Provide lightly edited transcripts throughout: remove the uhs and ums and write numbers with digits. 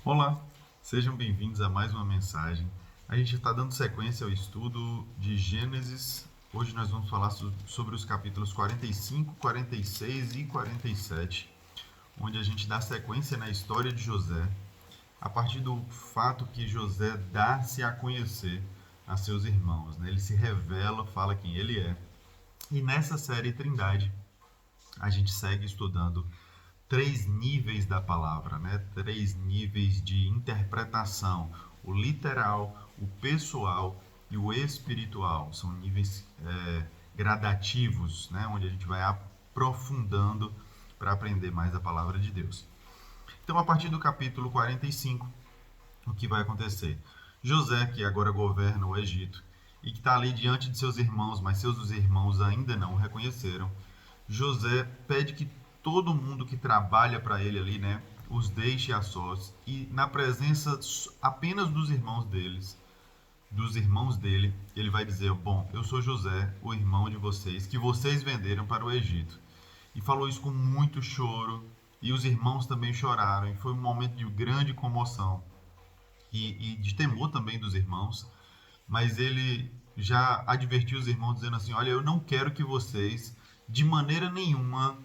Olá, sejam bem-vindos a mais uma mensagem. A gente está dando sequência ao estudo de Gênesis. Hoje nós vamos falar sobre os capítulos 45, 46 e 47, onde a gente dá sequência na história de José, a partir do fato que José dá-se a conhecer a seus irmãos, né? Ele se revela, fala quem ele é. E nessa série Trindade, a gente segue estudando três níveis da palavra, né? Três níveis de interpretação: o literal, o pessoal e o espiritual. São níveis gradativos, né? Onde a gente vai aprofundando para aprender mais a palavra de Deus. Então, a partir do capítulo 45, o que vai acontecer? José, que agora governa o Egito e que está ali diante de seus irmãos, mas seus irmãos ainda não o reconheceram, José pede que todo mundo que trabalha para ele ali, né, os deixe a sós e na presença apenas dos irmãos dele, ele vai dizer: bom, eu sou José, o irmão de vocês, que vocês venderam para o Egito. E falou isso com muito choro, e os irmãos também choraram, e foi um momento de grande comoção e de temor também dos irmãos, mas ele já advertiu os irmãos dizendo assim: olha, eu não quero que vocês de maneira nenhuma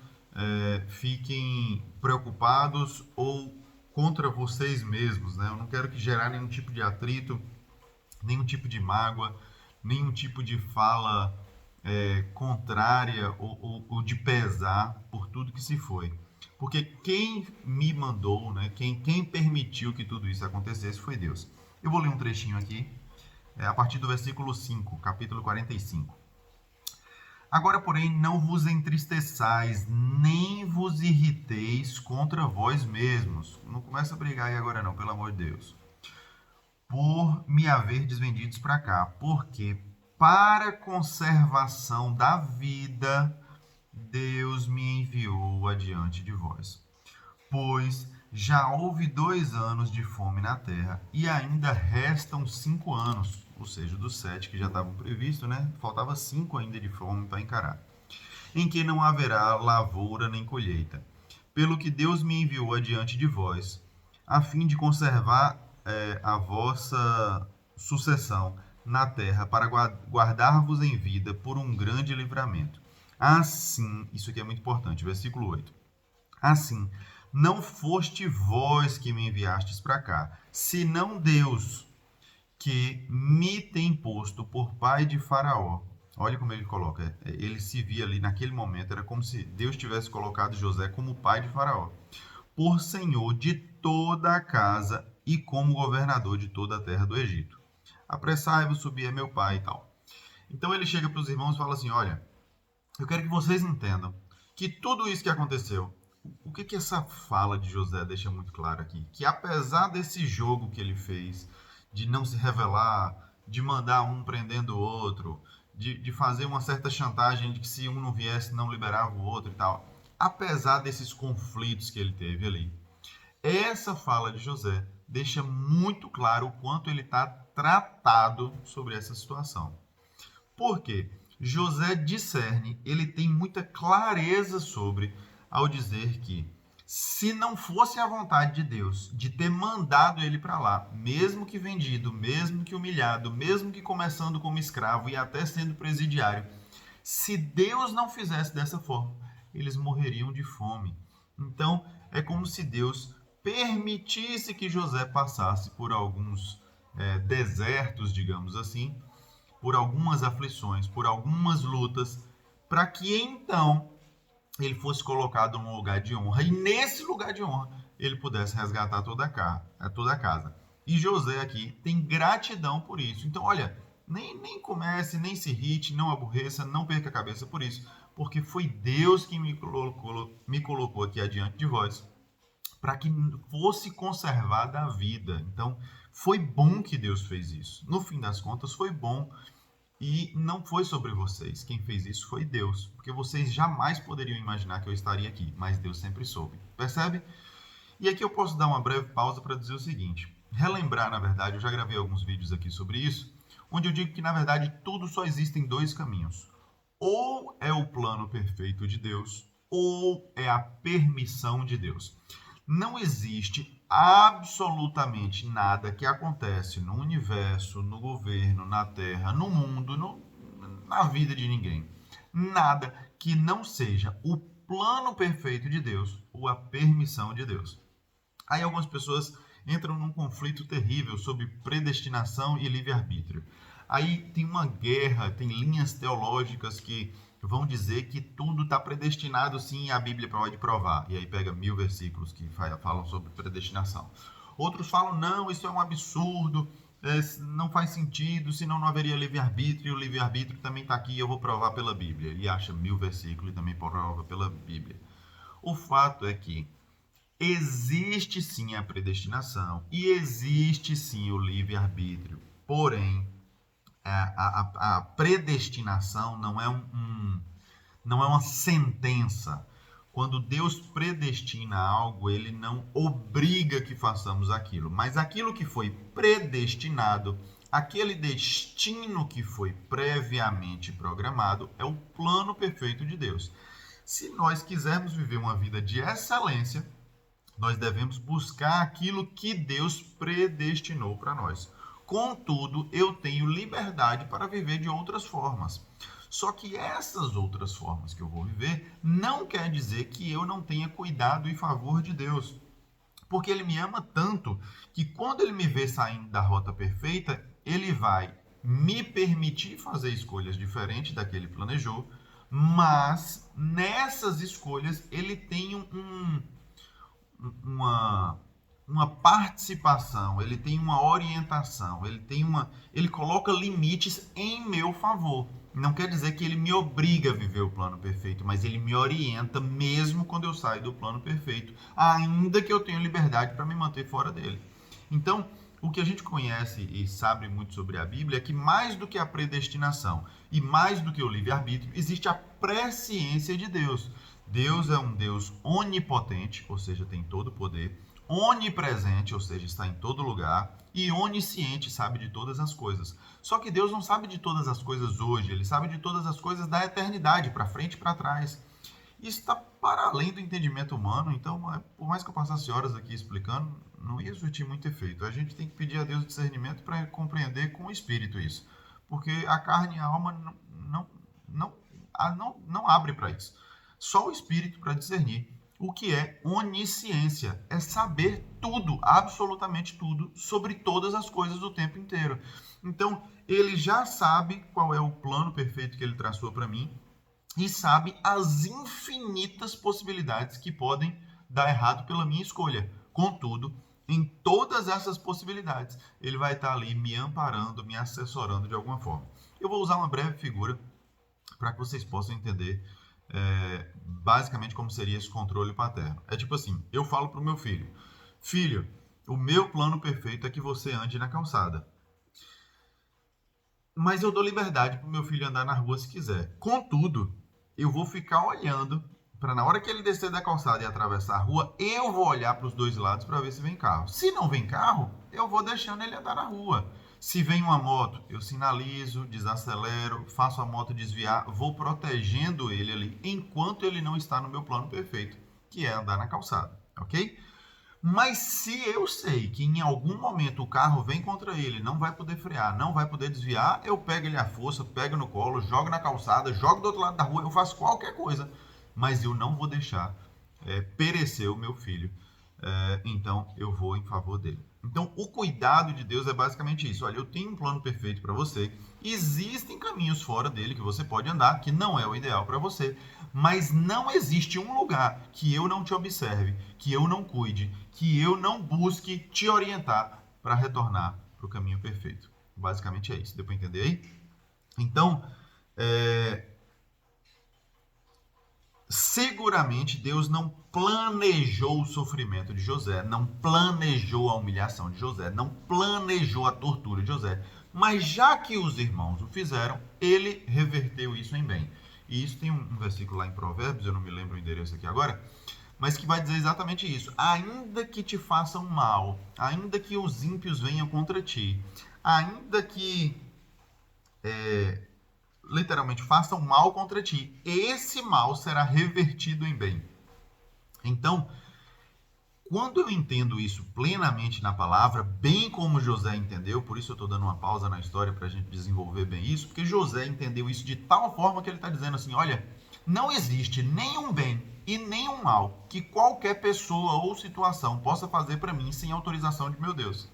fiquem preocupados ou contra vocês mesmos, né? Eu não quero que gerar nenhum tipo de atrito, nenhum tipo de mágoa, nenhum tipo de fala contrária ou de pesar por tudo que se foi. Porque quem me mandou, né, quem permitiu que tudo isso acontecesse foi Deus. Eu vou ler um trechinho aqui, a partir do versículo 5, capítulo 45. Agora, porém, não vos entristeçais, nem vos irriteis contra vós mesmos. Não começa a brigar aí agora não, pelo amor de Deus. Por me haverdes vendidos para cá. Porque para conservação da vida, Deus me enviou adiante de vós. Pois já houve 2 anos de fome na terra, e ainda restam 5 anos, ou seja, dos 7 que já estavam previstos, né? Faltava 5 ainda de fome para encarar, em que não haverá lavoura nem colheita. Pelo que Deus me enviou adiante de vós, a fim de conservar a vossa sucessão na terra, para guardar-vos em vida por um grande livramento. Assim, isso aqui é muito importante, versículo 8. Assim, não foste vós que me enviastes para cá, senão Deus, que me tem posto por pai de Faraó. Olha como ele coloca, ele se via ali naquele momento, era como se Deus tivesse colocado José como pai de Faraó, por senhor de toda a casa e como governador de toda a terra do Egito. Apressai-vos, subir a meu pai e tal. Então ele chega para os irmãos e fala assim: olha, eu quero que vocês entendam que tudo isso que aconteceu, o que essa fala de José deixa muito claro aqui? Que apesar desse jogo que ele fez, de não se revelar, de mandar um prendendo o outro, de fazer uma certa chantagem de que se um não viesse, não liberava o outro e tal, apesar desses conflitos que ele teve ali, essa fala de José deixa muito claro o quanto ele está tratado sobre essa situação. Por quê? José discerne, ele tem muita clareza sobre, ao dizer que se não fosse a vontade de Deus de ter mandado ele para lá, mesmo que vendido, mesmo que humilhado, mesmo que começando como escravo e até sendo presidiário, se Deus não fizesse dessa forma, eles morreriam de fome. Então, é como se Deus permitisse que José passasse por alguns desertos, digamos assim, por algumas aflições, por algumas lutas, para que então ele fosse colocado num lugar de honra, e nesse lugar de honra ele pudesse resgatar toda a casa. E José aqui tem gratidão por isso. Então, olha, nem comece, nem se irrite, não aborreça, não perca a cabeça por isso, porque foi Deus que me colocou aqui adiante de vós, para que fosse conservada a vida. Então, foi bom que Deus fez isso. No fim das contas, foi bom. E não foi sobre vocês. Quem fez isso foi Deus. Porque vocês jamais poderiam imaginar que eu estaria aqui. Mas Deus sempre soube. Percebe? E aqui eu posso dar uma breve pausa para dizer o seguinte. Relembrar, na verdade, eu já gravei alguns vídeos aqui sobre isso, onde eu digo que, na verdade, tudo só existe em 2 caminhos. Ou é o plano perfeito de Deus, ou é a permissão de Deus. Não existe absolutamente nada que acontece no universo, no governo, na Terra, no mundo, na vida de ninguém. Nada que não seja o plano perfeito de Deus ou a permissão de Deus. Aí algumas pessoas entram num conflito terrível sobre predestinação e livre-arbítrio. Aí tem uma guerra, tem linhas teológicas que vão dizer que tudo está predestinado sim, e a Bíblia pode provar. E aí pega 1000 versículos que falam sobre predestinação. Outros falam, não, isso é um absurdo, não faz sentido, senão não haveria livre-arbítrio, o livre-arbítrio também está aqui, eu vou provar pela Bíblia. Ele acha 1000 versículos e também prova pela Bíblia. O fato é que existe sim a predestinação e existe sim o livre-arbítrio. Porém, a predestinação não é uma sentença. Quando Deus predestina algo, ele não obriga que façamos aquilo. Mas aquilo que foi predestinado, aquele destino que foi previamente programado, é o plano perfeito de Deus. Se nós quisermos viver uma vida de excelência, nós devemos buscar aquilo que Deus predestinou para nós. Contudo, eu tenho liberdade para viver de outras formas. Só que essas outras formas que eu vou viver não quer dizer que eu não tenha cuidado e favor de Deus. Porque ele me ama tanto que quando ele me vê saindo da rota perfeita, ele vai me permitir fazer escolhas diferentes da que ele planejou, mas nessas escolhas ele tem uma participação, ele tem uma orientação, ele coloca limites em meu favor. Não quer dizer que ele me obriga a viver o plano perfeito, mas ele me orienta mesmo quando eu saio do plano perfeito, ainda que eu tenha liberdade para me manter fora dele. Então, o que a gente conhece e sabe muito sobre a Bíblia é que mais do que a predestinação e mais do que o livre-arbítrio, existe a presciência de Deus. Deus é um Deus onipotente, ou seja, tem todo o poder, onipresente, ou seja, está em todo lugar, e onisciente, sabe de todas as coisas. Só que Deus não sabe de todas as coisas hoje, ele sabe de todas as coisas da eternidade, para frente e para trás. Isso está para além do entendimento humano, então, por mais que eu passasse horas aqui explicando, não ia surtir muito efeito. A gente tem que pedir a Deus discernimento para compreender com o Espírito isso, porque a carne e a alma não abre para isso. Só o Espírito para discernir. O que é onisciência? É saber tudo, absolutamente tudo, sobre todas as coisas do tempo inteiro. Então, ele já sabe qual é o plano perfeito que ele traçou para mim e sabe as infinitas possibilidades que podem dar errado pela minha escolha. Contudo, em todas essas possibilidades, ele vai estar ali me amparando, me assessorando de alguma forma. Eu vou usar uma breve figura para que vocês possam entender basicamente como seria esse controle paterno. É tipo assim, eu falo para o meu filho, filho, o meu plano perfeito é que você ande na calçada. Mas eu dou liberdade para o meu filho andar na rua se quiser. Contudo, eu vou ficar olhando para na hora que ele descer da calçada e atravessar a rua, eu vou olhar para os dois lados para ver se vem carro. Se não vem carro, eu vou deixando ele andar na rua. Se vem uma moto, eu sinalizo, desacelero, faço a moto desviar, vou protegendo ele ali enquanto ele não está no meu plano perfeito, que é andar na calçada, ok? Mas se eu sei que em algum momento o carro vem contra ele, não vai poder frear, não vai poder desviar, eu pego ele à força, pego no colo, jogo na calçada, jogo do outro lado da rua, eu faço qualquer coisa, mas eu não vou deixar perecer o meu filho. Então eu vou em favor dele. Então o cuidado de Deus é basicamente isso. Olha, eu tenho um plano perfeito para você. Existem caminhos fora dele que você pode andar, que não é o ideal para você. Mas não existe um lugar que eu não te observe, que eu não cuide, que eu não busque te orientar para retornar para o caminho perfeito. Basicamente é isso. Deu para entender aí? Então, seguramente Deus não planejou o sofrimento de José, não planejou a humilhação de José, não planejou a tortura de José. Mas já que os irmãos o fizeram, ele reverteu isso em bem. E isso tem um versículo lá em Provérbios, eu não me lembro o endereço aqui agora, mas que vai dizer exatamente isso. Ainda que te façam mal, ainda que os ímpios venham contra ti, ainda que literalmente façam mal contra ti, esse mal será revertido em bem. Então, quando eu entendo isso plenamente na palavra, bem como José entendeu, por isso eu estou dando uma pausa na história para a gente desenvolver bem isso, porque José entendeu isso de tal forma que ele está dizendo assim, olha, não existe nenhum bem e nenhum mal que qualquer pessoa ou situação possa fazer para mim sem autorização de meu Deus.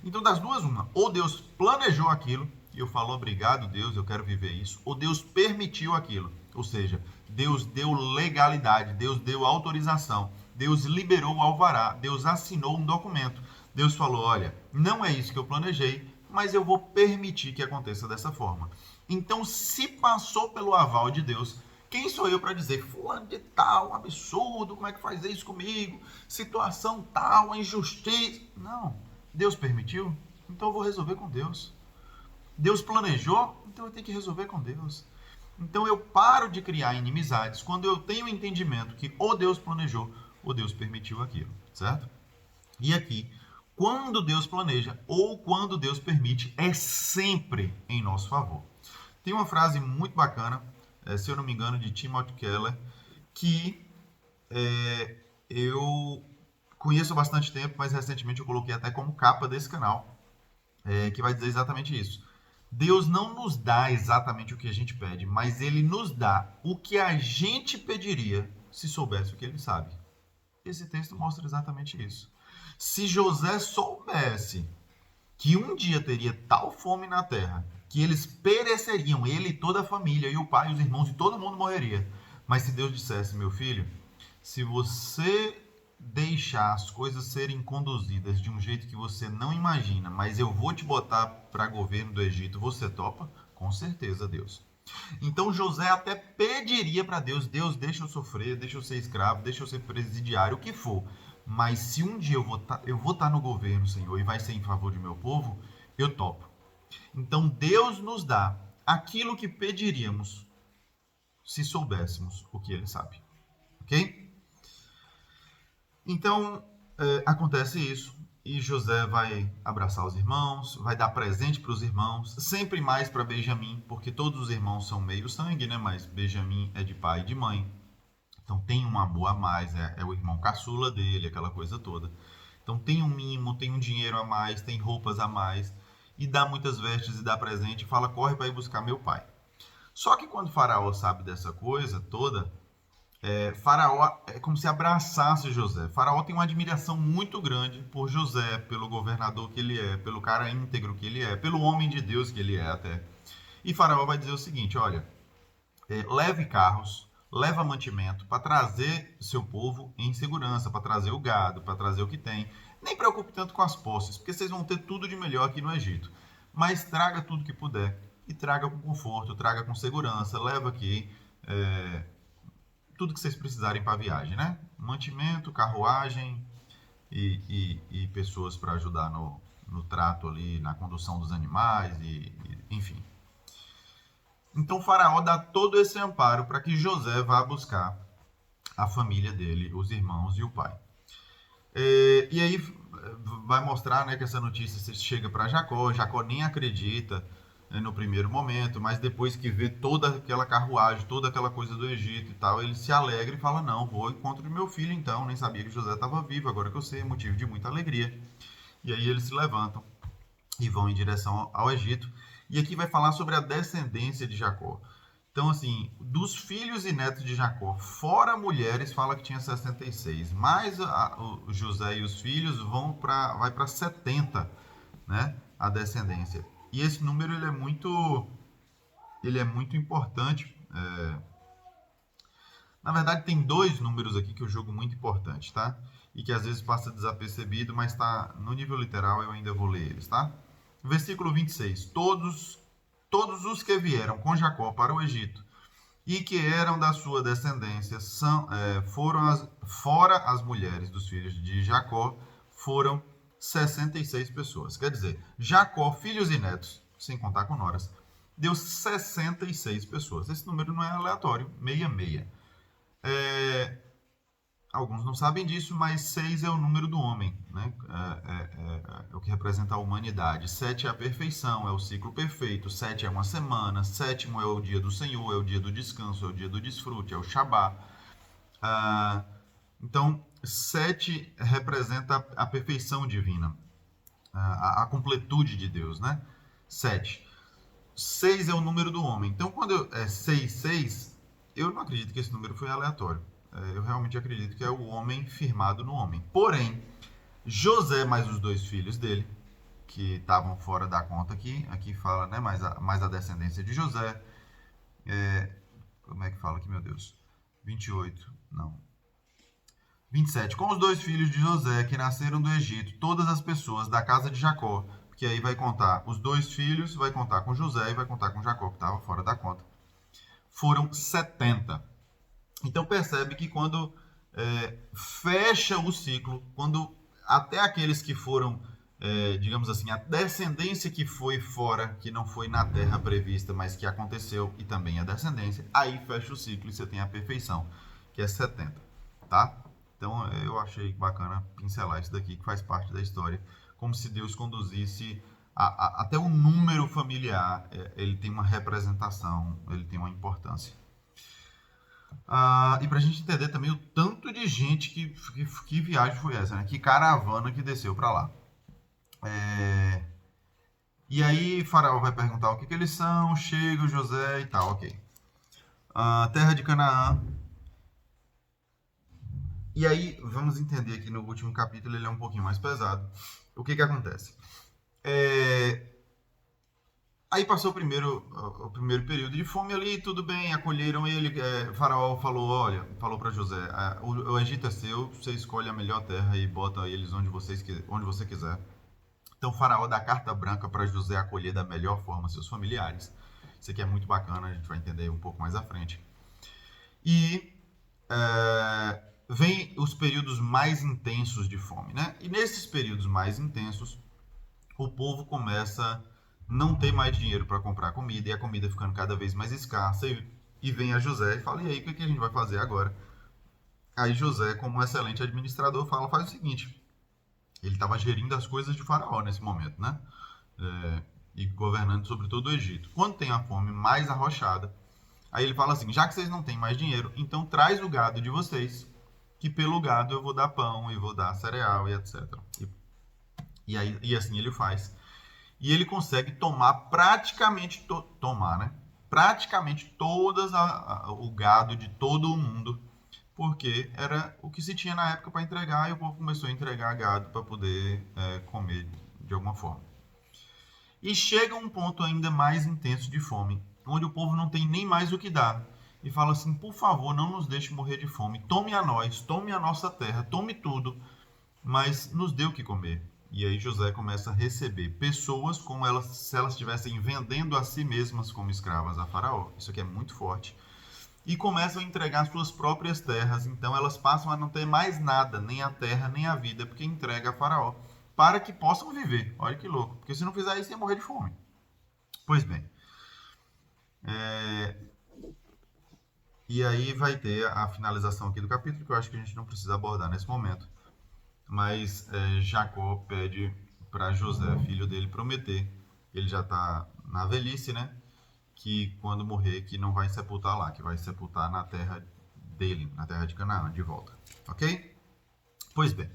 Então, das duas, uma, ou Deus planejou aquilo, e eu falo, obrigado Deus, eu quero viver isso, ou Deus permitiu aquilo, ou seja, Deus deu legalidade, Deus deu autorização, Deus liberou o alvará, Deus assinou um documento. Deus falou, olha, não é isso que eu planejei, mas eu vou permitir que aconteça dessa forma. Então, se passou pelo aval de Deus, quem sou eu para dizer, fulano de tal, absurdo, como é que faz isso comigo? Situação tal, injustiça. Não, Deus permitiu, então eu vou resolver com Deus. Deus planejou, então eu tenho que resolver com Deus. Então eu paro de criar inimizades quando eu tenho o entendimento que ou Deus planejou ou Deus permitiu aquilo, certo? E aqui, quando Deus planeja ou quando Deus permite, é sempre em nosso favor. Tem uma frase muito bacana, se eu não me engano, de Timothy Keller, que eu conheço há bastante tempo, mas recentemente eu coloquei até como capa desse canal, que vai dizer exatamente isso. Deus não nos dá exatamente o que a gente pede, mas Ele nos dá o que a gente pediria se soubesse o que Ele sabe. Esse texto mostra exatamente isso. Se José soubesse que um dia teria tal fome na terra, que eles pereceriam, ele e toda a família, e o pai, os irmãos, e todo mundo morreria. Mas se Deus dissesse, meu filho, se você deixar as coisas serem conduzidas de um jeito que você não imagina, mas eu vou te botar para governo do Egito, você topa? Com certeza, Deus. Então José até pediria para Deus, Deus, deixa eu sofrer, deixa eu ser escravo, deixa eu ser presidiário, o que for. Mas se um dia eu vou estar no governo, Senhor, e vai ser em favor de meu povo, eu topo. Então Deus nos dá aquilo que pediríamos se soubéssemos o que Ele sabe. Ok? Então acontece isso. E José vai abraçar os irmãos, vai dar presente para os irmãos, sempre mais para Benjamim, porque todos os irmãos são meio sangue, né? Mas Benjamim é de pai e de mãe. Então tem um amor a mais, é o irmão caçula dele, aquela coisa toda. Então tem um mimo, tem um dinheiro a mais, tem roupas a mais, e dá muitas vestes e dá presente e fala, corre para ir buscar meu pai. Só que quando Faraó sabe dessa coisa toda, Faraó é como se abraçasse José. Faraó tem uma admiração muito grande por José, pelo governador que ele é, pelo cara íntegro que ele é, pelo homem de Deus que ele é até. E Faraó vai dizer o seguinte, olha, leve carros, leva mantimento para trazer seu povo em segurança, para trazer o gado, para trazer o que tem. Nem preocupe tanto com as posses, porque vocês vão ter tudo de melhor aqui no Egito. Mas traga tudo que puder e traga com conforto, traga com segurança, leva aqui tudo que vocês precisarem para a viagem, né? Mantimento, carruagem e pessoas para ajudar no trato ali, na condução dos animais, enfim. Então Faraó dá todo esse amparo para que José vá buscar a família dele, os irmãos e o pai. E aí vai mostrar, né, que essa notícia chega para Jacó. Jacó nem acredita, né, no primeiro momento, mas depois que vê toda aquela carruagem, toda aquela coisa do Egito e tal, ele se alegra e fala, não, vou ao encontro do meu filho então, nem sabia que José estava vivo, agora que eu sei, é motivo de muita alegria. E aí eles se levantam e vão em direção ao Egito. E aqui vai falar sobre a descendência de Jacó. Então, assim, dos filhos e netos de Jacó, fora mulheres, fala que tinha 66. Mais o José e os filhos vai para 70, né? A descendência. E esse número ele é muito importante. Na verdade, tem dois números aqui que eu jogo muito importante, tá? E que às vezes passa desapercebido, mas tá no nível literal, eu ainda vou ler eles, tá? Versículo 26. Todos os que vieram com Jacó para o Egito e que eram da sua descendência fora as mulheres dos filhos de Jacó, foram 66 pessoas. Quer dizer, Jacó, filhos e netos, sem contar com noras, deu 66 pessoas. Esse número não é aleatório, 66. Alguns não sabem disso, mas 6 é o número do homem, né? É o que representa a humanidade. 7 é a perfeição, é o ciclo perfeito. 7 é uma semana. 7º é o dia do Senhor, é o dia do descanso, é o dia do desfrute, é o Shabá. Então, 7 representa a perfeição divina, a completude de Deus, né? 7. 6 é o número do homem. Então, quando é 6, eu não acredito que esse número foi aleatório. Eu realmente acredito que é o homem firmado no homem. Porém, José mais os 2 filhos dele, que estavam fora da conta aqui fala, né, mais a descendência de José. Como é que fala aqui, meu Deus? 28, não. 27. Com os 2 filhos de José que nasceram do Egito, todas as pessoas da casa de Jacó, porque aí vai contar os 2 filhos, vai contar com José e vai contar com Jacó, que estava fora da conta. Foram 70. Então percebe que quando fecha o ciclo, quando até aqueles que foram, digamos assim, a descendência que foi fora, que não foi na terra prevista, mas que aconteceu, e também a descendência, aí fecha o ciclo e você tem a perfeição, que é 70, tá? Então eu achei bacana pincelar isso daqui, que faz parte da história, como se Deus conduzisse até o número familiar, ele tem uma representação, ele tem uma importância. E para a gente entender também o tanto de gente que viagem foi essa, né? Que caravana que desceu para lá. E aí Faraó vai perguntar o que eles são, chega o José e tal, ok. Terra de Canaã. E aí vamos entender que no último capítulo ele é um pouquinho mais pesado. O que acontece? Aí passou o primeiro período de fome ali, tudo bem, acolheram ele. Faraó falou para José: o Egito é seu, você escolhe a melhor terra e bota eles onde você quiser. Então Faraó dá carta branca para José acolher da melhor forma seus familiares. Isso aqui é muito bacana, a gente vai entender um pouco mais à frente. E vem os períodos mais intensos de fome, né? E nesses períodos mais intensos, o povo começa não ter mais dinheiro para comprar comida e a comida ficando cada vez mais escassa. E vem a José e fala: e aí, o que a gente vai fazer agora? Aí José, como um excelente administrador, faz o seguinte: ele estava gerindo as coisas de Faraó nesse momento, né? E governando sobre todo o Egito. Quando tem a fome mais arrochada, aí ele fala assim: já que vocês não têm mais dinheiro, então traz o gado de vocês, que pelo gado eu vou dar pão e vou dar cereal e etc. E assim ele faz. E ele consegue tomar praticamente praticamente todas o gado de todo o mundo, porque era o que se tinha na época para entregar e o povo começou a entregar gado para poder comer de alguma forma. E chega um ponto ainda mais intenso de fome, onde o povo não tem nem mais o que dar. E fala assim: por favor, não nos deixe morrer de fome. Tome a nós, tome a nossa terra, tome tudo, mas nos dê o que comer. E aí José começa a receber pessoas como se elas estivessem vendendo a si mesmas como escravas a Faraó. Isso aqui é muito forte. E começam a entregar suas próprias terras. Então elas passam a não ter mais nada, nem a terra, nem a vida, porque entrega a Faraó, para que possam viver. Olha que louco. Porque se não fizer isso, ia morrer de fome. Pois bem. E aí vai ter a finalização aqui do capítulo, que eu acho que a gente não precisa abordar nesse momento. Mas Jacó pede para José, filho dele, prometer, ele já está na velhice, né? Que quando morrer, que não vai sepultar lá, que vai sepultar na terra dele, na terra de Canaã, de volta. Ok? Pois bem.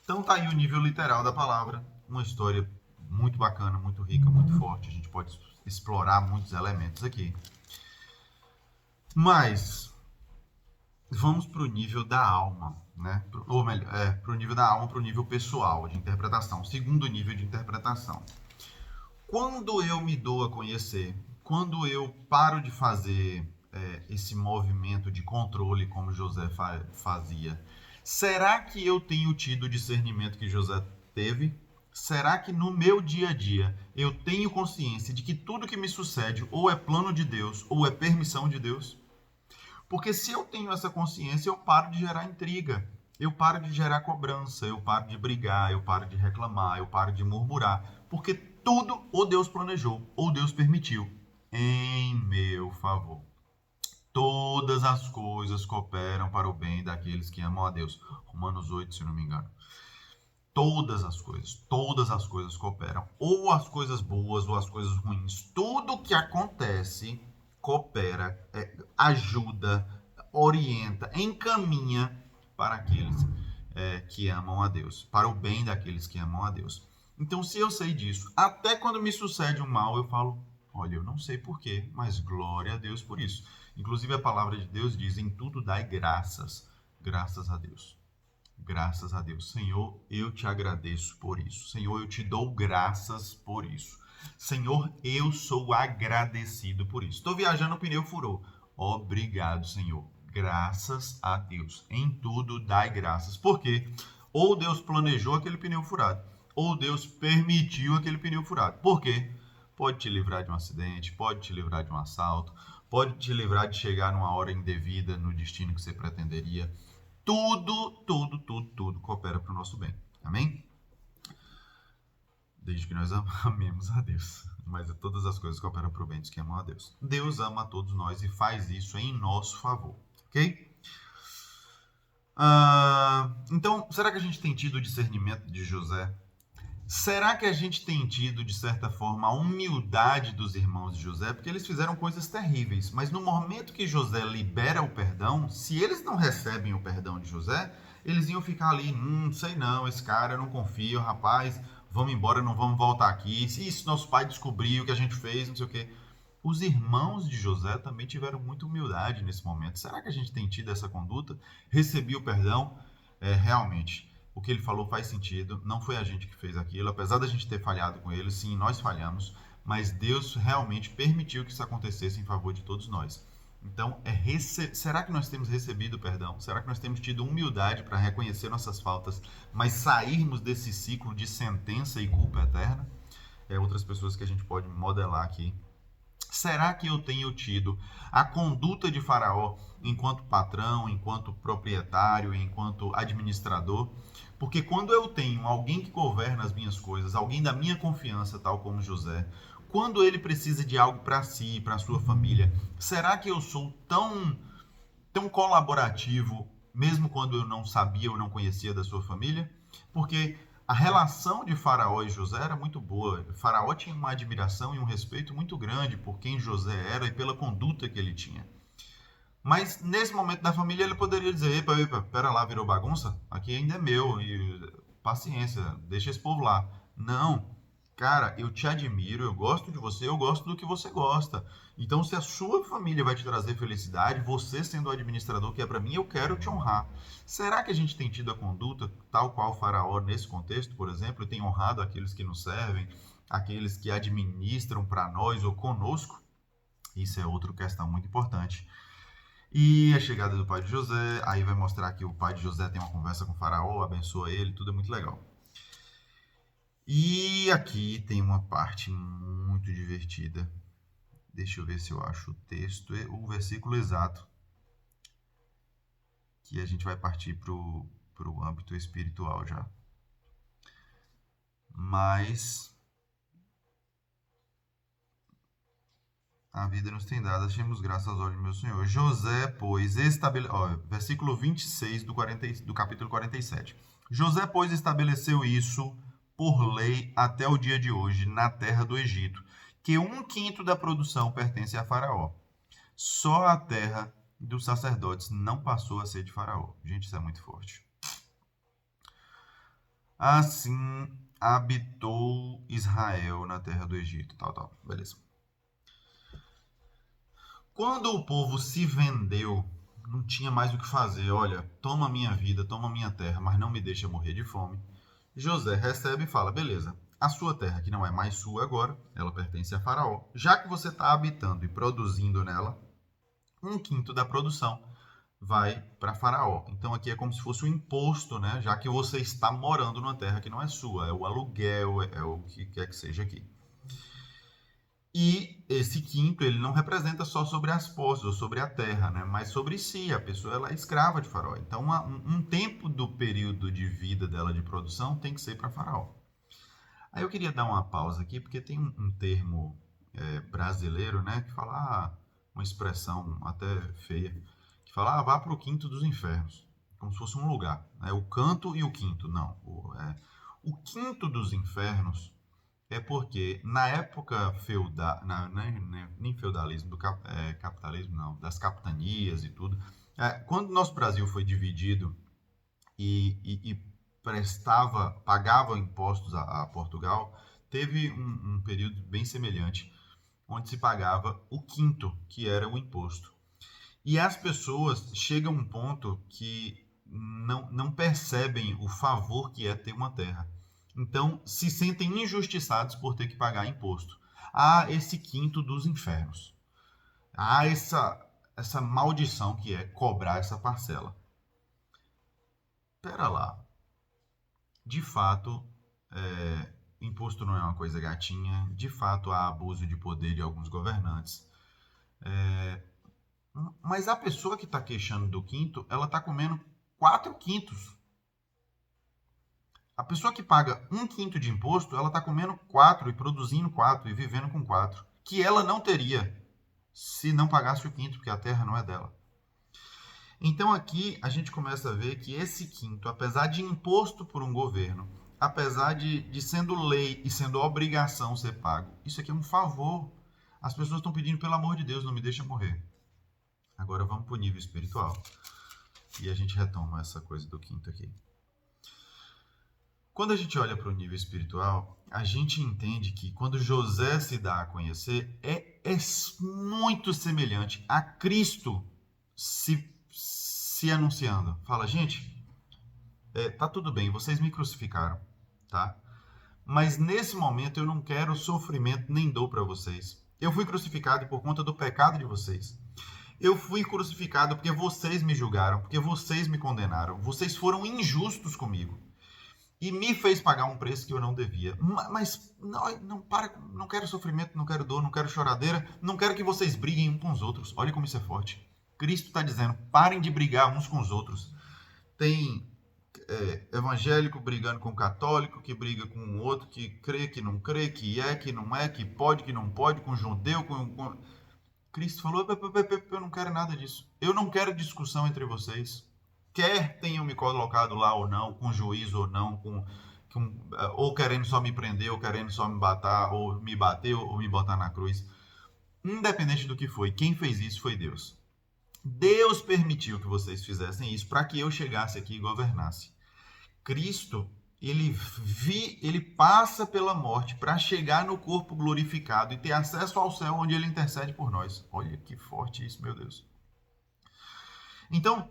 Então tá aí o nível literal da palavra, uma história muito bacana, muito rica, muito forte. A gente pode explorar muitos elementos aqui. Mas vamos para o nível da alma, né? Ou melhor, para o nível da alma, para o nível pessoal de interpretação, segundo nível de interpretação. Quando eu me dou a conhecer, quando eu paro de fazer esse movimento de controle como José fazia, será que eu tenho tido o discernimento que José teve? Será que no meu dia a dia eu tenho consciência de que tudo que me sucede ou é plano de Deus ou é permissão de Deus? Porque se eu tenho essa consciência, eu paro de gerar intriga, eu paro de gerar cobrança, eu paro de brigar, eu paro de reclamar, eu paro de murmurar, porque tudo ou Deus planejou ou Deus permitiu em meu favor. Todas as coisas cooperam para o bem daqueles que amam a Deus. Romanos 8, se não me engano. Todas as coisas cooperam. Ou as coisas boas ou as coisas ruins. Tudo que acontece coopera, ajuda, orienta, encaminha para aqueles que amam a Deus, para o bem daqueles que amam a Deus. Então, se eu sei disso, até quando me sucede um mal, eu falo, olha, eu não sei porquê, mas glória a Deus por isso. Inclusive, a palavra de Deus diz, em tudo dai graças, graças a Deus. Graças a Deus. Senhor, eu te agradeço por isso. Senhor, eu te dou graças por isso. Senhor, eu sou agradecido por isso. Estou viajando, o pneu furou. Obrigado, Senhor. Graças a Deus. Em tudo dai graças. Por quê? Ou Deus planejou aquele pneu furado, ou Deus permitiu aquele pneu furado. Por quê? Pode te livrar de um acidente, pode te livrar de um assalto, pode te livrar de chegar numa hora indevida no destino que você pretenderia. Tudo coopera para o nosso bem. Amém? Desde que nós amemos a Deus. Mas todas as coisas cooperam para o bem dos que amam a Deus. Deus ama a todos nós e faz isso em nosso favor. Ok? Então, será que a gente tem tido o discernimento de José? Será que a gente tem tido, de certa forma, a humildade dos irmãos de José? Porque eles fizeram coisas terríveis, mas no momento que José libera o perdão, se eles não recebem o perdão de José, eles iam ficar ali, sei não, esse cara eu não confio, rapaz, vamos embora, não vamos voltar aqui, se isso nosso pai descobriu o que a gente fez, não sei o quê. Os irmãos de José também tiveram muita humildade nesse momento. Será que a gente tem tido essa conduta? Recebi o perdão? Realmente, o que ele falou faz sentido, não foi a gente que fez aquilo, apesar da gente ter falhado com ele, sim, nós falhamos, mas Deus realmente permitiu que isso acontecesse em favor de todos nós. Então, será que nós temos recebido perdão? Será que nós temos tido humildade para reconhecer nossas faltas, mas sairmos desse ciclo de sentença e culpa eterna? Outras pessoas que a gente pode modelar aqui. Será que eu tenho tido a conduta de Faraó enquanto patrão, enquanto proprietário, enquanto administrador? Porque quando eu tenho alguém que governa as minhas coisas, alguém da minha confiança, tal como José, quando ele precisa de algo para si, para sua família, será que eu sou tão colaborativo, mesmo quando eu não sabia ou não conhecia da sua família? Porque a relação de Faraó e José era muito boa. Faraó tinha uma admiração e um respeito muito grande por quem José era e pela conduta que ele tinha. Mas nesse momento da família ele poderia dizer, epa, pera lá, virou bagunça? Aqui ainda é meu, e paciência, deixa esse povo lá. Não, cara, eu te admiro, eu gosto de você, eu gosto do que você gosta. Então se a sua família vai te trazer felicidade, você sendo o administrador que é para mim, eu quero te honrar. Será que a gente tem tido a conduta tal qual o Faraó nesse contexto, por exemplo, e tem honrado aqueles que nos servem, aqueles que administram para nós ou conosco? Isso é outra questão muito importante. E a chegada do pai de José, aí vai mostrar que o pai de José tem uma conversa com o faraó, abençoa ele, tudo é muito legal. E aqui tem uma parte muito divertida. Deixa eu ver se eu acho o texto, o versículo exato, que a gente vai partir para o âmbito espiritual já. Mas a vida nos tem dado, achemos graças aos olhos do meu Senhor. José, pois, versículo 26 do capítulo 47. José, pois, estabeleceu isso por lei até o dia de hoje, na terra do Egito, que 1/5 da produção pertence a Faraó. Só a terra dos sacerdotes não passou a ser de Faraó. Gente, isso é muito forte. Assim habitou Israel na terra do Egito. Tal. Beleza. Quando o povo se vendeu, não tinha mais o que fazer. Olha, toma minha vida, toma minha terra, mas não me deixa morrer de fome. José recebe e fala, beleza, a sua terra, que não é mais sua agora, ela pertence a Faraó. Já que você está habitando e produzindo nela, 1/5 da produção vai para Faraó. Então aqui é como se fosse um imposto, né? Já que você está morando numa terra que não é sua, é o aluguel, é o que quer que seja aqui. E esse 1/5, ele não representa só sobre as posses ou sobre a terra, né? Mas sobre si. A pessoa ela é escrava de Faraó. Então, um tempo do período de vida dela de produção tem que ser para Faraó. Aí eu queria dar uma pausa aqui, porque tem um termo brasileiro, né? Que fala, uma expressão até feia, que fala, vá para o quinto dos infernos. Como se fosse um lugar. Né? O canto e o quinto. Não. O quinto dos infernos é porque na época feudal, nem feudalismo, capitalismo não, das capitanias e tudo, quando o nosso Brasil foi dividido e pagava impostos a Portugal, teve um período bem semelhante, onde se pagava o quinto, que era o imposto. E as pessoas chegam a um ponto que não percebem o favor que é ter uma terra. Então, se sentem injustiçados por ter que pagar imposto. Há esse quinto dos infernos. Há essa maldição que é cobrar essa parcela. Pera lá. De fato, imposto não é uma coisa gatinha. De fato, há abuso de poder de alguns governantes. Mas a pessoa que está queixando do quinto, ela está comendo 4/5. A pessoa que paga 1/5 de imposto, ela está comendo 4 e produzindo 4 e vivendo com 4, que ela não teria se não pagasse o quinto, porque a terra não é dela. Então aqui a gente começa a ver que esse quinto, apesar de imposto por um governo, apesar de sendo lei e sendo obrigação ser pago, isso aqui é um favor. As pessoas estão pedindo, pelo amor de Deus, não me deixa morrer. Agora vamos para o nível espiritual. E a gente retoma essa coisa do quinto aqui. Quando a gente olha para o nível espiritual, a gente entende que quando José se dá a conhecer, é muito semelhante a Cristo se anunciando. Fala, gente, tá tudo bem, vocês me crucificaram, tá? Mas nesse momento eu não quero sofrimento nem dor para vocês. Eu fui crucificado por conta do pecado de vocês. Eu fui crucificado porque vocês me julgaram, porque vocês me condenaram. Vocês foram injustos comigo. E me fez pagar um preço que eu não devia. Mas não quero sofrimento, não quero dor, não quero choradeira, não quero que vocês briguem uns com os outros. Olha como isso é forte. Cristo está dizendo, parem de brigar uns com os outros. Tem evangélico brigando com católico, que briga com o outro, que crê, que não crê, que não é, que não pode, com judeu, com... Cristo falou, eu não quero nada disso. Eu não quero discussão entre vocês. Quer tenham me colocado lá ou não, com juízo ou não, ou querendo só me prender, ou querendo só me bater, ou me botar na cruz. Independente do que foi, quem fez isso foi Deus. Deus permitiu que vocês fizessem isso para que eu chegasse aqui e governasse. Cristo, ele passa pela morte para chegar no corpo glorificado e ter acesso ao céu onde ele intercede por nós. Olha que forte isso, meu Deus. Então,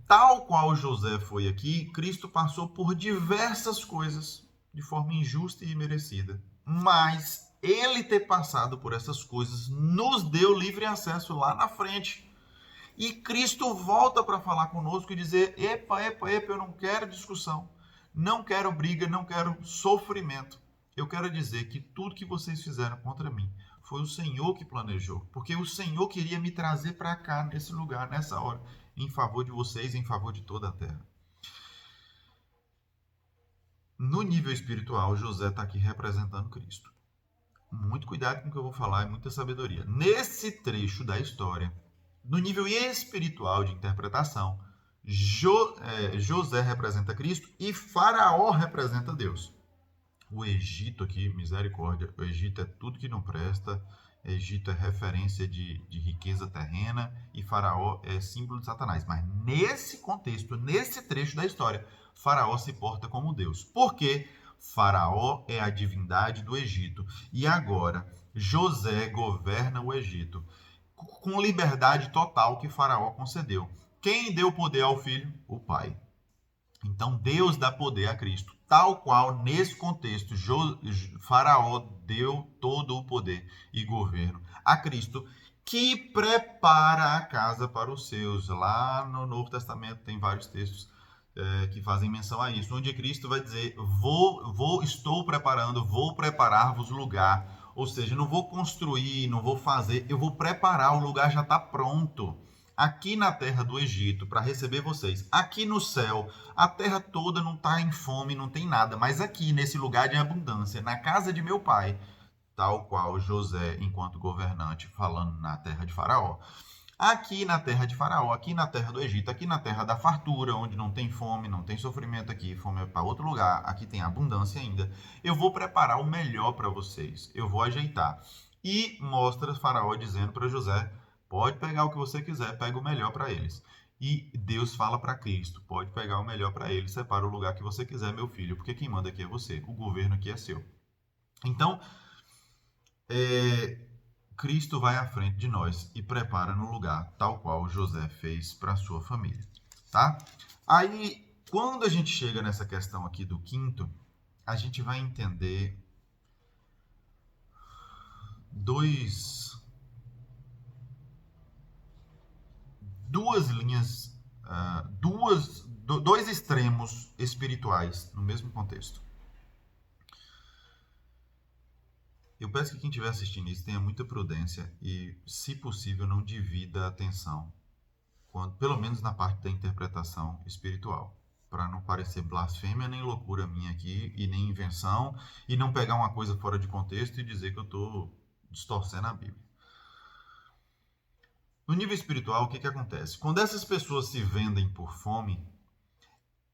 tal qual José foi aqui, Cristo passou por diversas coisas de forma injusta e imerecida. Mas ele ter passado por essas coisas nos deu livre acesso lá na frente. E Cristo volta para falar conosco e dizer, epa, eu não quero discussão, não quero briga, não quero sofrimento. Eu quero dizer que tudo que vocês fizeram contra mim foi o Senhor que planejou, porque o Senhor queria me trazer para cá, nesse lugar, nessa hora, em favor de vocês, em favor de toda a terra. No nível espiritual, José está aqui representando Cristo. Muito cuidado com o que eu vou falar, é muita sabedoria. Nesse trecho da história, no nível espiritual de interpretação, José representa Cristo e Faraó representa Deus. O Egito aqui, misericórdia, o Egito é tudo que não presta, Egito é referência de riqueza terrena e Faraó é símbolo de Satanás. Mas nesse contexto, nesse trecho da história, Faraó se porta como Deus. Por quê? Faraó é a divindade do Egito. E agora, José governa o Egito com liberdade total que Faraó concedeu. Quem deu poder ao filho? O pai. Então Deus dá poder a Cristo, tal qual nesse contexto Faraó deu todo o poder e governo a Cristo, que prepara a casa para os seus. Lá no Novo Testamento tem vários textos que fazem menção a isso, onde Cristo vai dizer, estou preparando, vou preparar-vos lugar. Ou seja, não vou construir, não vou fazer, eu vou preparar, o lugar já está pronto. Aqui na terra do Egito, para receber vocês. Aqui no céu, a terra toda não está em fome, não tem nada. Mas aqui, nesse lugar de abundância, na casa de meu pai, tal qual José, enquanto governante, falando na terra de Faraó. Aqui na terra de Faraó, aqui na terra do Egito, aqui na terra da fartura, onde não tem fome, não tem sofrimento aqui, fome é para outro lugar, aqui tem abundância ainda. Eu vou preparar o melhor para vocês, eu vou ajeitar. E mostra Faraó dizendo para José, pode pegar o que você quiser, pega o melhor para eles. E Deus fala para Cristo: pode pegar o melhor para ele, separa o lugar que você quiser, meu filho, porque quem manda aqui é você, o governo aqui é seu. Então, Cristo vai à frente de nós e prepara no lugar tal qual José fez para sua família, tá? Aí, quando a gente chega nessa questão aqui do quinto, a gente vai entender duas linhas, dois extremos espirituais no mesmo contexto. Eu peço que quem estiver assistindo isso tenha muita prudência e, se possível, não divida a atenção, pelo menos na parte da interpretação espiritual, para não parecer blasfêmia nem loucura minha aqui, e nem invenção, e não pegar uma coisa fora de contexto e dizer que eu estou distorcendo a Bíblia. No nível espiritual, o que acontece? Quando essas pessoas se vendem por fome,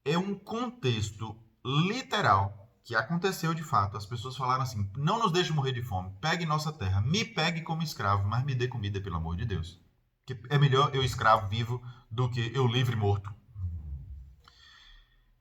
é um contexto literal que aconteceu de fato. As pessoas falaram assim: não nos deixe morrer de fome, pegue nossa terra, me pegue como escravo, mas me dê comida, pelo amor de Deus. Que é melhor eu escravo vivo do que eu livre morto.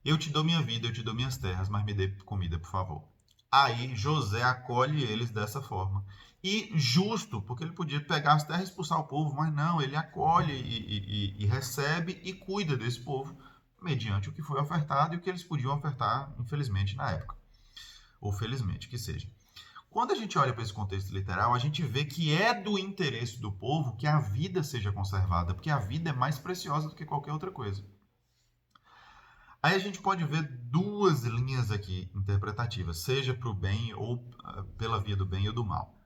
Eu te dou minha vida, eu te dou minhas terras, mas me dê comida, por favor. Aí José acolhe eles dessa forma. E justo, porque ele podia pegar as terras e expulsar o povo, mas não, ele acolhe e recebe e cuida desse povo, mediante o que foi ofertado e o que eles podiam ofertar, infelizmente, na época. Ou felizmente, que seja. Quando a gente olha para esse contexto literal, a gente vê que é do interesse do povo que a vida seja conservada, porque a vida é mais preciosa do que qualquer outra coisa. Aí a gente pode ver duas linhas aqui interpretativas, seja para o bem ou pela via do bem ou do mal.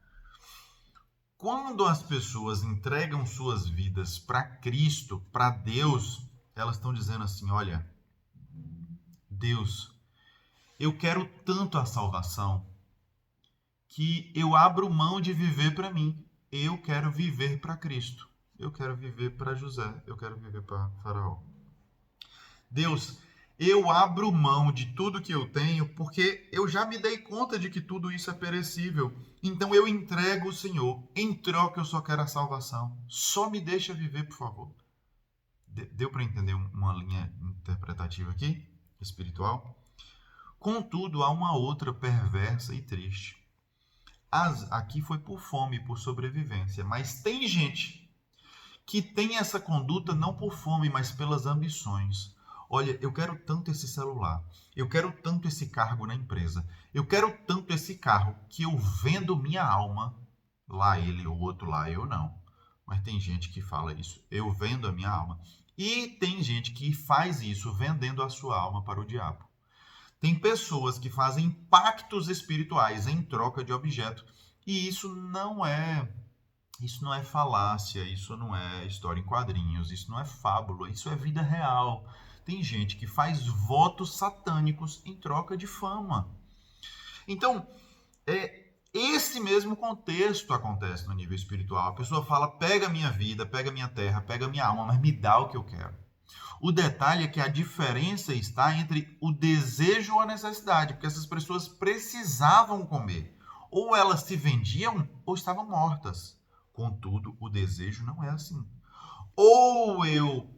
Quando as pessoas entregam suas vidas para Cristo, para Deus, elas estão dizendo assim: olha, Deus, eu quero tanto a salvação que eu abro mão de viver para mim. Eu quero viver para Cristo. Eu quero viver para José. Eu quero viver para Faraó. Deus, eu abro mão de tudo que eu tenho porque eu já me dei conta de que tudo isso é perecível. Então eu entrego o Senhor. Em troca eu só quero a salvação. Só me deixa viver, por favor. Deu para entender uma linha interpretativa aqui, espiritual? Contudo, há uma outra perversa e triste. Aqui foi por fome, por sobrevivência, mas tem gente que tem essa conduta não por fome, mas pelas ambições. Olha, eu quero tanto esse celular, eu quero tanto esse cargo na empresa, eu quero tanto esse carro que eu vendo minha alma, lá ele, o outro lá eu não. Mas tem gente que fala isso, eu vendo a minha alma. E tem gente que faz isso vendendo a sua alma para o diabo. Tem pessoas que fazem pactos espirituais em troca de objeto. E isso não é falácia, isso não é história em quadrinhos, isso não é fábula, isso é vida real. Tem gente que faz votos satânicos em troca de fama. Então, esse mesmo contexto acontece no nível espiritual. A pessoa fala: pega minha vida, pega minha terra, pega minha alma, mas me dá o que eu quero. O detalhe é que a diferença está entre o desejo ou a necessidade, porque essas pessoas precisavam comer. Ou elas se vendiam ou estavam mortas. Contudo, o desejo não é assim. Ou eu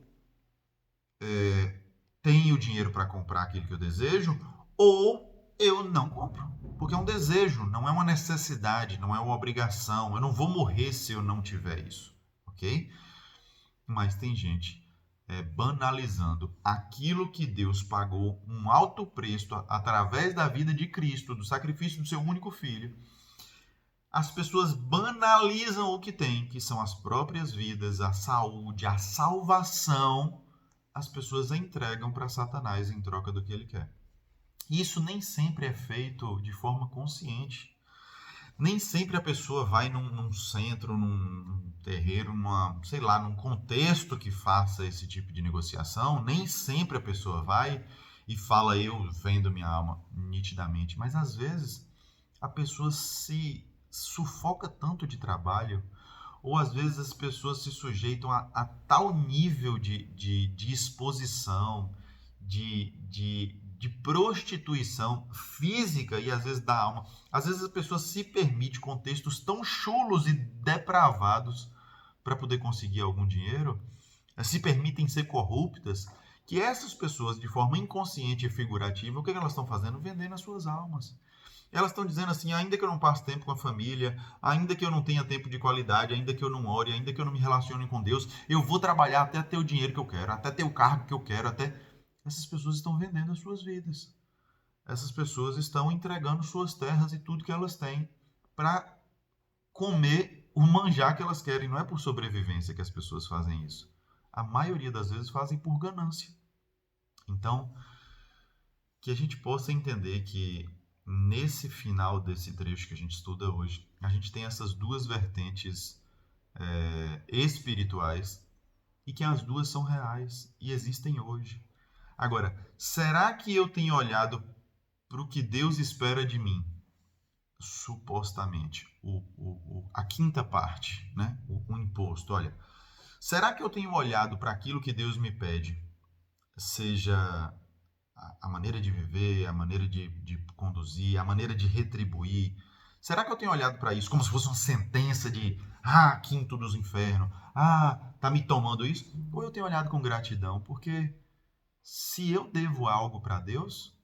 tenho dinheiro para comprar aquilo que eu desejo, ou eu não compro. Porque é um desejo, não é uma necessidade, não é uma obrigação. Eu não vou morrer se eu não tiver isso, ok? Mas tem gente banalizando aquilo que Deus pagou um alto preço através da vida de Cristo, do sacrifício do seu único filho. As pessoas banalizam o que tem, que são as próprias vidas, a saúde, a salvação. As pessoas entregam para Satanás em troca do que ele quer. Isso nem sempre é feito de forma consciente. Nem sempre a pessoa vai num centro, num terreiro, num contexto que faça esse tipo de negociação. Nem sempre a pessoa vai e fala: eu vendo minha alma nitidamente. Mas às vezes a pessoa se sufoca tanto de trabalho, ou às vezes as pessoas se sujeitam a tal nível de exposição, de prostituição física e às vezes da alma. Às vezes a pessoa se permite contextos tão chulos e depravados para poder conseguir algum dinheiro, se permitem ser corruptas, que essas pessoas, de forma inconsciente e figurativa, o que elas estão fazendo? Vendendo as suas almas. Elas estão dizendo assim, ainda que eu não passe tempo com a família, ainda que eu não tenha tempo de qualidade, ainda que eu não ore, ainda que eu não me relacione com Deus, eu vou trabalhar até ter o dinheiro que eu quero, até ter o cargo que eu quero, até... Essas pessoas estão vendendo as suas vidas. Essas pessoas estão entregando suas terras e tudo que elas têm para comer o manjar que elas querem. Não é por sobrevivência que as pessoas fazem isso. A maioria das vezes fazem por ganância. Então, que a gente possa entender que nesse final desse trecho que a gente estuda hoje, a gente tem essas duas vertentes espirituais e que as duas são reais e existem hoje. Agora, será que eu tenho olhado para o que Deus espera de mim? Supostamente, a quinta parte, né? O imposto. Olha, será que eu tenho olhado para aquilo que Deus me pede, seja a maneira de viver, a maneira de conduzir, a maneira de retribuir? Será que eu tenho olhado para isso como se fosse uma sentença de quinto dos infernos, tá me tomando isso? Ou eu tenho olhado com gratidão? Porque se eu devo algo para Deus,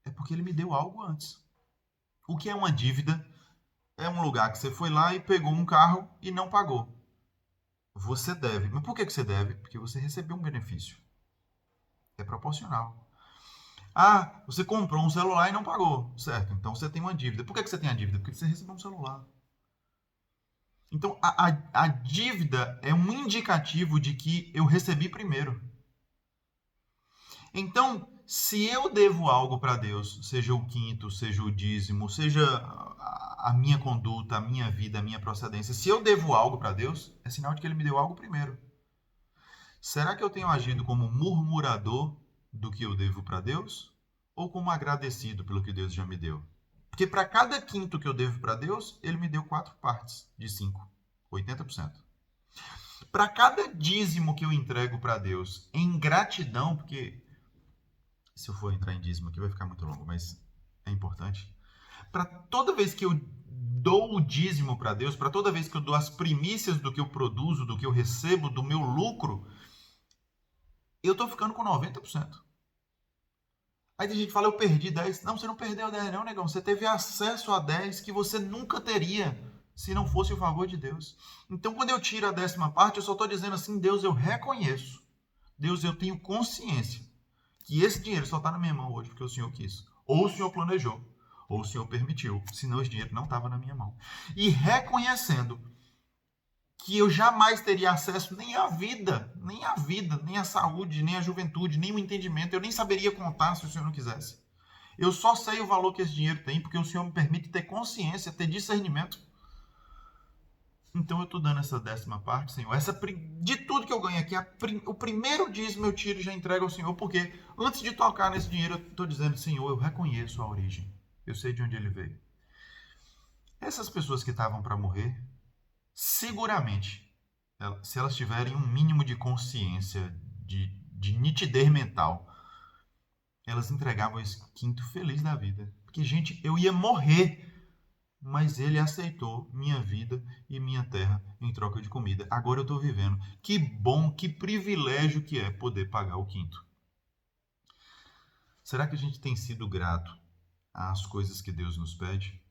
é porque Ele me deu algo antes. O que é uma dívida? É um lugar que você foi lá e pegou um carro e não pagou. Você deve. Mas por que você deve? Porque você recebeu um benefício. É proporcional. Você comprou um celular e não pagou. Certo, então você tem uma dívida. Por que você tem a dívida? Porque você recebeu um celular. Então, a dívida é um indicativo de que eu recebi primeiro. Então, se eu devo algo para Deus, seja o quinto, seja o dízimo, seja a minha conduta, a minha vida, a minha procedência, se eu devo algo para Deus, é sinal de que Ele me deu algo primeiro. Será que eu tenho agido como murmurador do que eu devo para Deus? Ou como agradecido pelo que Deus já me deu? Porque para cada quinto que eu devo para Deus, Ele me deu 4 partes de 5, 80%. Para cada dízimo que eu entrego para Deus, em gratidão, porque se eu for entrar em dízimo aqui vai ficar muito longo, mas é importante. Para toda vez que eu dou o dízimo para Deus, para toda vez que eu dou as primícias do que eu produzo, do que eu recebo, do meu lucro, eu estou ficando com 90%. Aí tem gente que fala, eu perdi 10. Não, você não perdeu 10 não, negão. Você teve acesso a 10 que você nunca teria se não fosse o favor de Deus. Então, quando eu tiro a 10ª parte, eu só estou dizendo assim, Deus, eu reconheço. Deus, eu tenho consciência que esse dinheiro só está na minha mão hoje porque o Senhor quis. Ou o Senhor planejou, ou o Senhor permitiu. Senão esse dinheiro não estava na minha mão. E reconhecendo que eu jamais teria acesso nem à vida, nem à saúde, nem à juventude, nem o entendimento. Eu nem saberia contar se o Senhor não quisesse. Eu só sei o valor que esse dinheiro tem porque o Senhor me permite ter consciência, ter discernimento. Então eu estou dando essa 10ª parte, Senhor. De tudo que eu ganho aqui, o primeiro dízimo eu tiro e já entrego ao Senhor, porque antes de tocar nesse dinheiro, eu estou dizendo, Senhor, eu reconheço a origem. Eu sei de onde ele veio. Essas pessoas que estavam para morrer, seguramente, se elas tiverem um mínimo de consciência, de nitidez mental, elas entregavam esse quinto feliz da vida. Porque, gente, eu ia morrer, mas ele aceitou minha vida e minha terra em troca de comida. Agora eu estou vivendo. Que bom, que privilégio que é poder pagar o quinto. Será que a gente tem sido grato às coisas que Deus nos pede?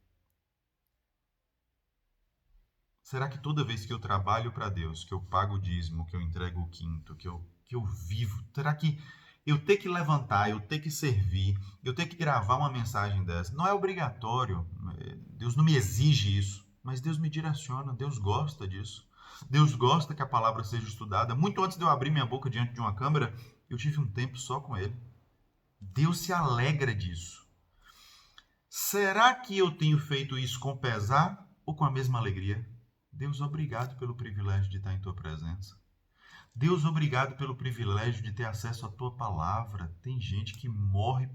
Será que toda vez que eu trabalho para Deus, que eu pago o dízimo, que eu entrego o quinto, que eu vivo, será que eu ter que levantar, eu ter que servir, eu ter que gravar uma mensagem dessa, não é obrigatório, Deus não me exige isso, mas Deus me direciona, Deus gosta disso. Deus gosta que a palavra seja estudada. Muito antes de eu abrir minha boca diante de uma câmera, eu tive um tempo só com Ele. Deus se alegra disso. Será que eu tenho feito isso com pesar ou com a mesma alegria? Deus, obrigado pelo privilégio de estar em Tua presença. Deus, obrigado pelo privilégio de ter acesso à Tua palavra. Tem gente que morre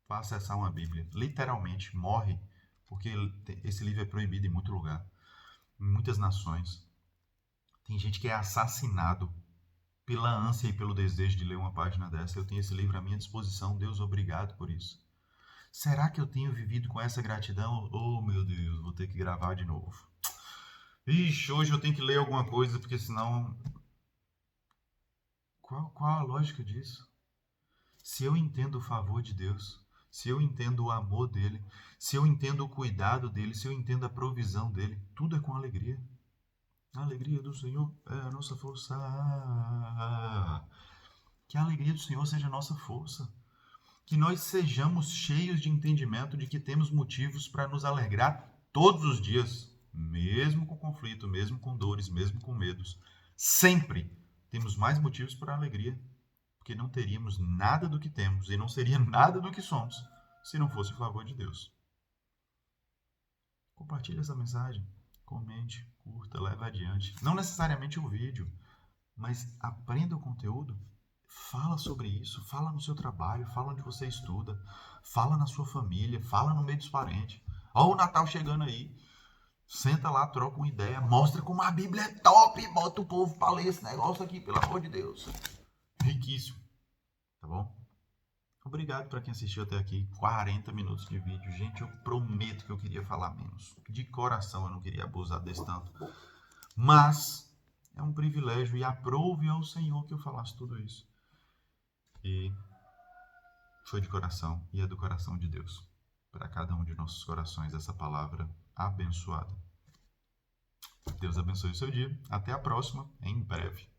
para acessar uma Bíblia. Literalmente, morre, porque esse livro é proibido em muito lugar, em muitas nações. Tem gente que é assassinado pela ânsia e pelo desejo de ler uma página dessa. Eu tenho esse livro à minha disposição. Deus, obrigado por isso. Será que eu tenho vivido com essa gratidão? Oh, meu Deus, vou ter que gravar de novo. Ixi, hoje eu tenho que ler alguma coisa, porque senão Qual a lógica disso? Se eu entendo o favor de Deus, se eu entendo o amor dele, se eu entendo o cuidado dele, se eu entendo a provisão dele, tudo é com alegria. A alegria do Senhor é a nossa força. Que a alegria do Senhor seja a nossa força. Que nós sejamos cheios de entendimento de que temos motivos para nos alegrar todos os dias, mesmo com conflito, mesmo com dores, mesmo com medos. Sempre temos mais motivos para alegria, porque não teríamos nada do que temos e não seria nada do que somos se não fosse o favor de Deus. Compartilhe essa mensagem, comente, curta, leve adiante. Não necessariamente o vídeo, mas aprenda o conteúdo. Fala sobre isso, fala no seu trabalho, fala onde você estuda, fala na sua família, fala no meio dos parentes. Olha o Natal chegando aí. Senta lá, troca uma ideia, mostra como a Bíblia é top, bota o povo para ler esse negócio aqui, pelo amor de Deus. Riquíssimo, tá bom? Obrigado para quem assistiu até aqui. 40 minutos de vídeo. Gente, eu prometo que eu queria falar menos. De coração eu não queria abusar desse tanto. Mas é um privilégio e aprove ao Senhor que eu falasse tudo isso. E foi de coração e é do coração de Deus. Para cada um de nossos corações essa palavra abençoada. Deus abençoe o seu dia. Até a próxima, em breve.